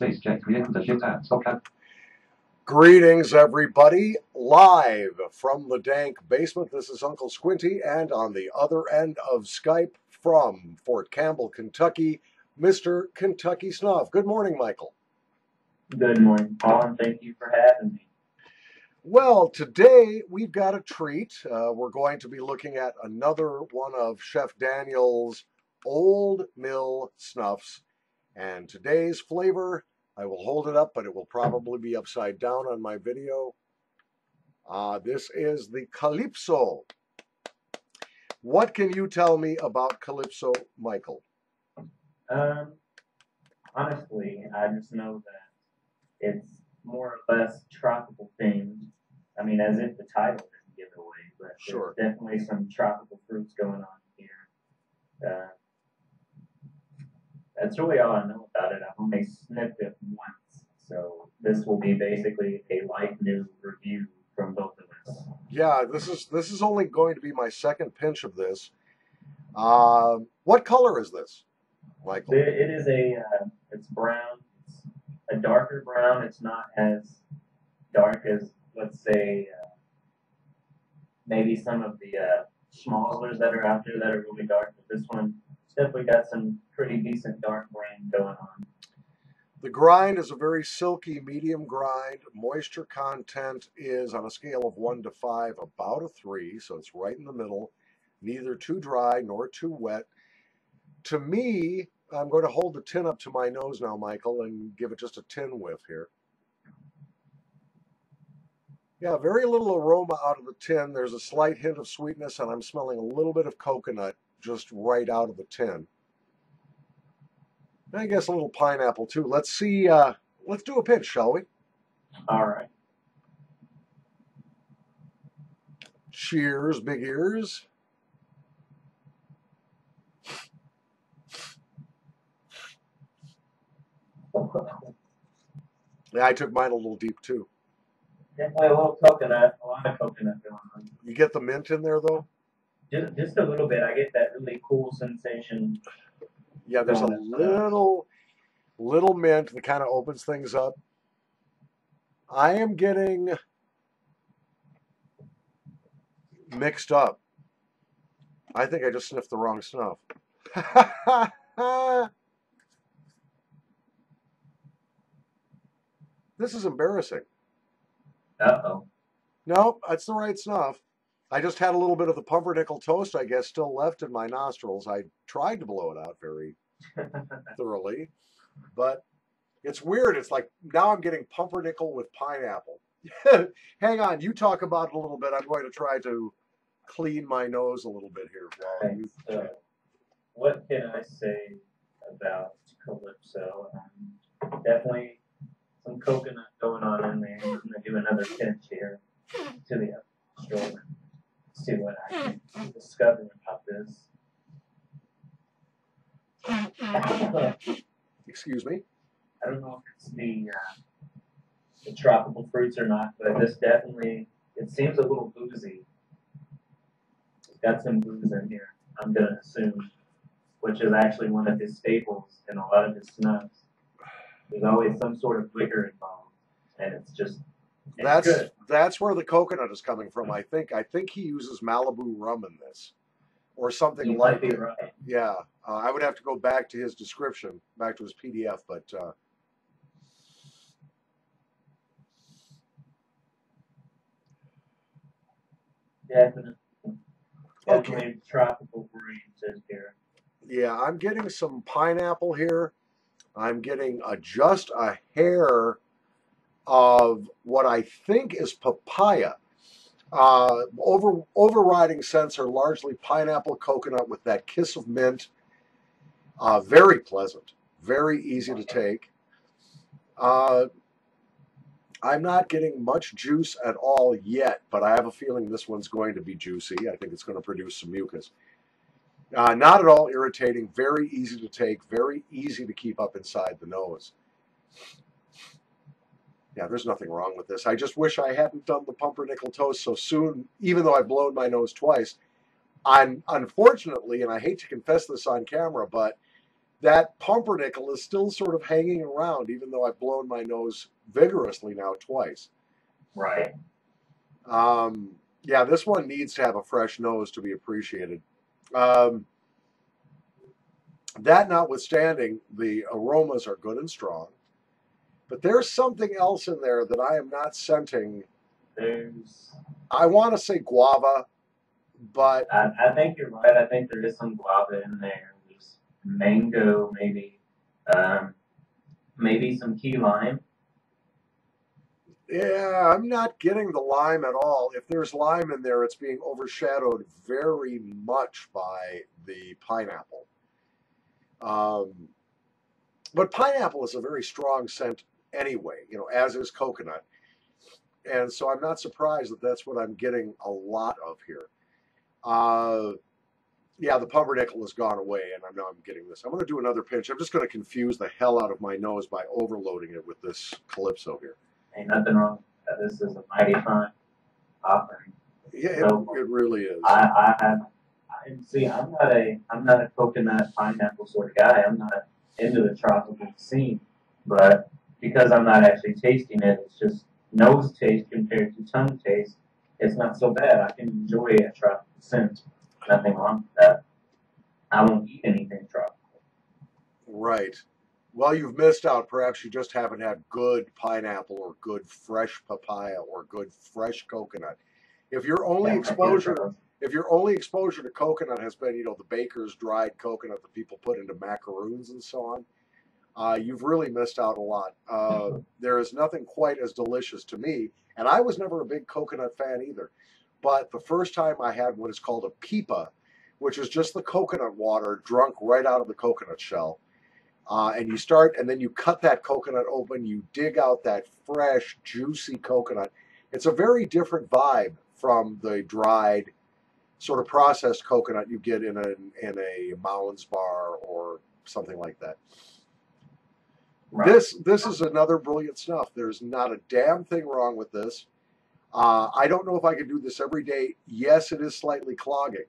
Space check 3 to shift tab. Stop tab. Greetings, everybody. Live from the dank basement, this is Uncle Squinty, and on the other end of Skype from Fort Campbell, Kentucky, Mr. Kentucky Snuff. Good morning, Michael. Good morning, Paul, and thank you for having me. Well, today we've got a treat. We're going to be looking at another one of Chef Daniel's Old Mill Snuffs, and today's flavor, I will hold it up, but it will probably be upside down on my video. This is the Calypso. What can you tell me about Calypso, Michael? Honestly, I just know that it's more or less tropical themed. I mean, as if the title didn't give it away, but Sure. There's definitely some tropical fruits going on here. That's really all I know about it. I've only sniffed it once, so this will be basically a like new review from both of us. Yeah, this is only going to be my second pinch of this. What color is this, Michael? It is it's brown. It's a darker brown. It's not as dark as, let's say, maybe some of the schmozzlers that are out there that are really dark, but this one definitely got some pretty decent dark grain going on. The grind is a very silky medium grind. Moisture content is on a scale of 1 to 5 about a 3, so it's right in the middle. Neither too dry nor too wet. To me, I'm going to hold the tin up to my nose now, Michael, and give it just a tin whiff here. Yeah, very little aroma out of the tin. There's a slight hint of sweetness, and I'm smelling a little bit of coconut just right out of the tin. I guess a little pineapple too. Let's see, let's do a pinch, shall we? All right. Cheers, big ears. Yeah, I took mine a little deep too. Definitely a little coconut, a lot of coconut going on. You get the mint in there though? Just a little bit. I get that really cool sensation. Yeah, there's a little mint that kind of opens things up. I am getting mixed up. I think I just sniffed the wrong snuff. This is embarrassing. Uh-oh. No, that's the right snuff. I just had a little bit of the pumpernickel toast, I guess, still left in my nostrils. I tried to blow it out very thoroughly, but it's weird. It's like now I'm getting pumpernickel with pineapple. Hang on, you talk about it a little bit. I'm going to try to clean my nose a little bit here. While what can I say about Calypso? Definitely some coconut going on in there. I'm going to do another pinch here to the stroller. See what I can discover about this. Excuse me? I don't know if it's the tropical fruits or not, but this definitely, it seems a little boozy. It's got some booze in here, I'm going to assume, which is actually one of his staples in a lot of his snuffs. There's always some sort of liquor involved, and it's just, that's where the coconut is coming from. I think he uses Malibu rum in this, or something you like might be right. Yeah, I would have to go back to his description, back to his PDF, but Definitely tropical oriented here. Yeah, I'm getting some pineapple here. I'm getting just a hair of what I think is papaya. Overriding scents are largely pineapple, coconut with that kiss of mint. Very pleasant, very easy to take. I'm not getting much juice at all yet, but I have a feeling this one's going to be juicy. I think it's going to produce some mucus. Not at all irritating, very easy to take, very easy to keep up inside the nose. Yeah, there's nothing wrong with this. I just wish I hadn't done the pumpernickel toast so soon, even though I've blown my nose twice. Unfortunately, and I hate to confess this on camera, but that pumpernickel is still sort of hanging around, even though I've blown my nose vigorously now twice. Right. Yeah, this one needs to have a fresh nose to be appreciated. That notwithstanding, the aromas are good and strong. But there's something else in there that I am not scenting. I want to say guava, but I think you're right. I think there is some guava in there. There's mango, maybe, maybe some key lime. yeah, I'm not getting the lime at all. If there's lime in there, it's being overshadowed very much by the pineapple. But pineapple is a very strong scent anyway, as is coconut. And so I'm not surprised that that's what I'm getting a lot of here. Yeah, the pumpernickel has gone away, and I'm getting this. I'm going to do another pinch. I'm just going to confuse the hell out of my nose by overloading it with this Calypso here. Ain't nothing wrong with that. This is a mighty fine offering. Yeah, So, it really is. See, I'm not a coconut pineapple sort of guy. I'm not into the tropical scene, but because I'm not actually tasting it, it's just nose taste compared to tongue taste. It's not so bad. I can enjoy a tropical scent. Nothing wrong with that. I won't eat anything tropical. Right. Well, you've missed out. Perhaps you just haven't had good pineapple or good fresh papaya or good fresh coconut. If your only exposure to coconut has been, the baker's dried coconut that people put into macaroons and so on, you've really missed out a lot. There is nothing quite as delicious to me, and I was never a big coconut fan either. But the first time I had what is called a pipa, which is just the coconut water drunk right out of the coconut shell. And then you cut that coconut open, you dig out that fresh, juicy coconut. It's a very different vibe from the dried, sort of processed coconut you get in a Mounds bar or something like that. Right. This is another brilliant snuff. There's not a damn thing wrong with this. I don't know if I could do this every day. Yes, it is slightly clogging,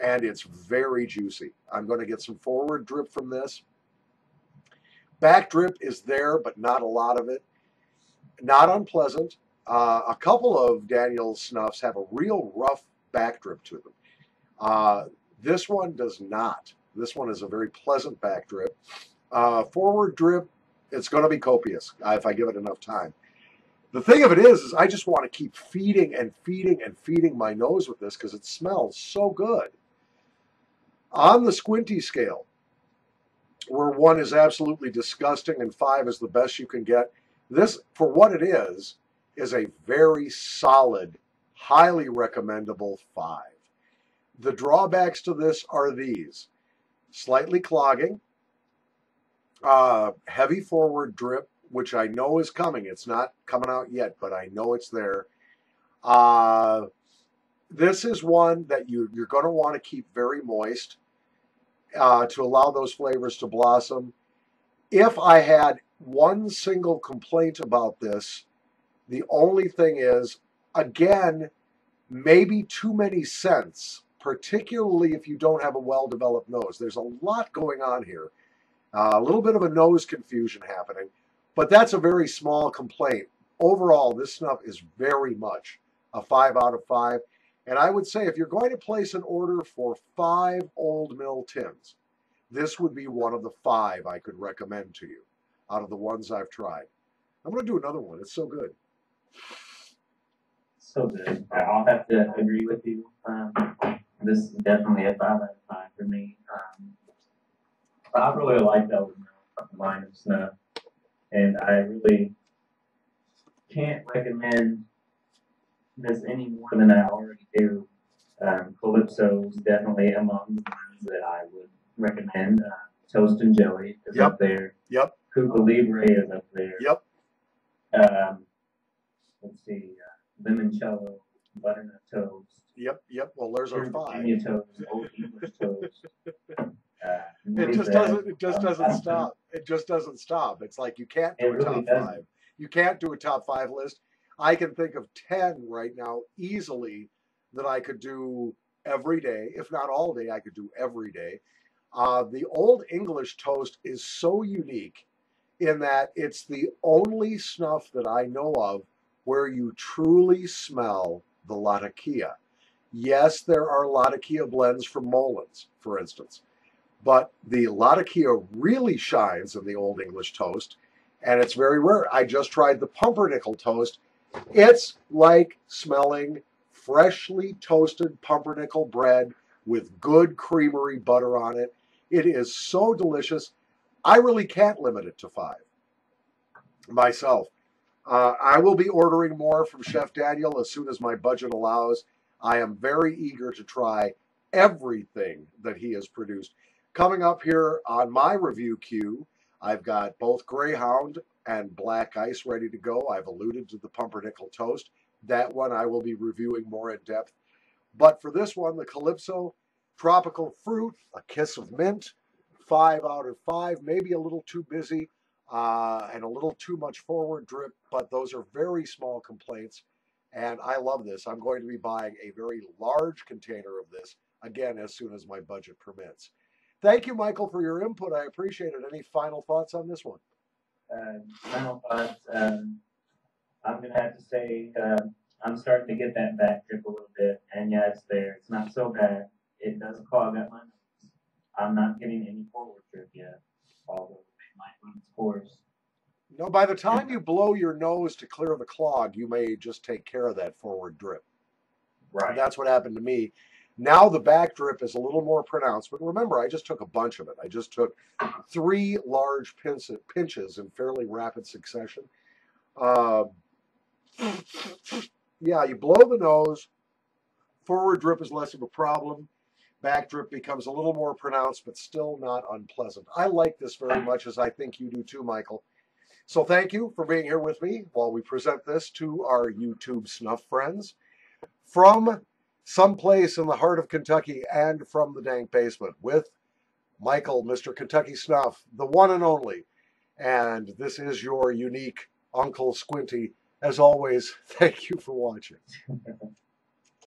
and it's very juicy. I'm going to get some forward drip from this. Back drip is there, but not a lot of it. Not unpleasant. A couple of Daniel's snuffs have a real rough back drip to them. This one does not. This one is a very pleasant back drip. Forward drip, it's going to be copious if I give it enough time. The thing of it is I just want to keep feeding and feeding and feeding my nose with this because it smells so good. On the squinty scale, where 1 is absolutely disgusting and 5 is the best you can get, this, for what it is a very solid, highly recommendable 5. The drawbacks to this are these: slightly clogging, heavy forward drip, which I know is coming. It's not coming out yet, but I know it's there. This is one that you're going to want to keep very moist to allow those flavors to blossom. If I had one single complaint about this, the only thing is, again, maybe too many scents, particularly if you don't have a well-developed nose. There's a lot going on here. A little bit of a nose confusion happening, but that's a very small complaint. Overall, this snuff is very much a 5 out of 5. And I would say if you're going to place an order for 5 Old Mill tins, this would be one of the 5 I could recommend to you out of the ones I've tried. I'm going to do another one. It's so good. So good. I'll have to agree with you. This is definitely a 5 out of 5 for me. I really like the line of snuff, and I really can't recommend this any more than I already do. Calypso is definitely among the ones that I would recommend. Toast and Jelly is up there. Yep. Cuba Libre is up there. Yep. Let's see, Limoncello, Butternut Toast. Yep. Well, there's our 5. Virginia Toast, Old English Toast. It just doesn't stop. It just doesn't stop. It's like you can't do a top 5. You can't do a top 5 list. I can think of 10 right now easily that I could do every day. If not all day, I could do every day. The Old English toast is so unique in that it's the only snuff that I know of where you truly smell the Latakia. Yes, there are Latakia blends from Mullins, for instance, but the Latakia really shines in the Old English toast, and it's very rare. I just tried the pumpernickel toast. It's like smelling freshly toasted pumpernickel bread with good creamery butter on it. It is so delicious. I really can't limit it to 5 myself. I will be ordering more from Chef Daniel as soon as my budget allows. I am very eager to try everything that he has produced. Coming up here on my review queue, I've got both Greyhound and Black Ice ready to go. I've alluded to the pumpernickel toast. That one I will be reviewing more in depth. But for this one, the Calypso, tropical fruit, a kiss of mint, 5 out of 5, maybe a little too busy and a little too much forward drip, but those are very small complaints. And I love this. I'm going to be buying a very large container of this, again, as soon as my budget permits. Thank you, Michael, for your input. I appreciate it. Any final thoughts on this one? Final thoughts. I'm going to have to say I'm starting to get that back drip a little bit. And yeah, it's there. It's not so bad. It does clog up my nose. I'm not getting any forward drip yet, although it might run its course. No, by the time you blow your nose to clear the clog, you may just take care of that forward drip. Right. And that's what happened to me. Now the back drip is a little more pronounced, but remember, I just took a bunch of it. I just took 3 large pinches in fairly rapid succession. Yeah, you blow the nose, forward drip is less of a problem. Back drip becomes a little more pronounced, but still not unpleasant. I like this very much, as I think you do too, Michael. So thank you for being here with me while we present this to our YouTube snuff friends from someplace in the heart of Kentucky and from the dank basement with Michael, Mr. Kentucky Snuff, the one and only. And this is your unique Uncle Squinty. As always, thank you for watching.